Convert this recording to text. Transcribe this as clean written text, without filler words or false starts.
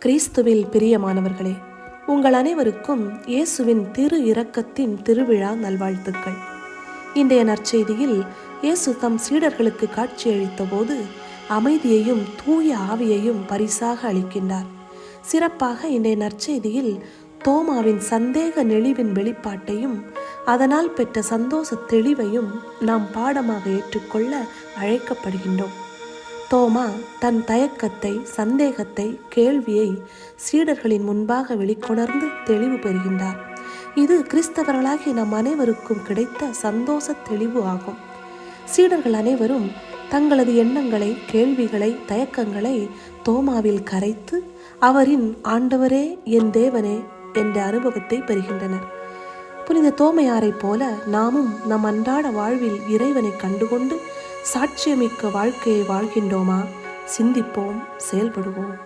கிறிஸ்துவில் பிரியமானவர்களே, உங்கள் அனைவருக்கும் இயேசுவின் திரு இரக்கத்தின் திருவிழா நல்வாழ்த்துக்கள். இன்றைய நற்செய்தியில் இயேசு தம் சீடர்களுக்கு காட்சியளித்த போது அமைதியையும் தூய ஆவியையும் பரிசாக அளிக்கின்றார். சிறப்பாக இன்றைய நற்செய்தியில் தோமாவின் சந்தேக நெளிவின் வெளிப்பாட்டையும் அதனால் பெற்ற சந்தோஷ தெளிவையும் நாம் பாடமாக ஏற்றுக்கொள்ள அழைக்கப்படுகின்றோம். தோமா தன் தயக்கத்தை, சந்தேகத்தை, கேள்வியை சீடர்களின் முன்பாக வெளிக்கொணர்ந்து தெளிவு பெறுகின்றார். இது கிறிஸ்தவர்களாகி நம் அனைவருக்கும் கிடைத்த சந்தோஷ தெளிவு ஆகும். சீடர்கள் அனைவரும் தங்களது எண்ணங்களை, கேள்விகளை, தயக்கங்களை தோமாவில் கரைத்து அவரின் ஆண்டவரே, என் தேவனே என்ற அனுபவத்தை பெறுகின்றனர். புனித தோமையாரை போல நாமும் நம் அன்றாட வாழ்வில் இறைவனை கண்டுகொண்டு சாட்சியமிக்க வாழ்க்கையை வாழ்கின்றோமா? சிந்திப்போம், செயல்படுவோம்.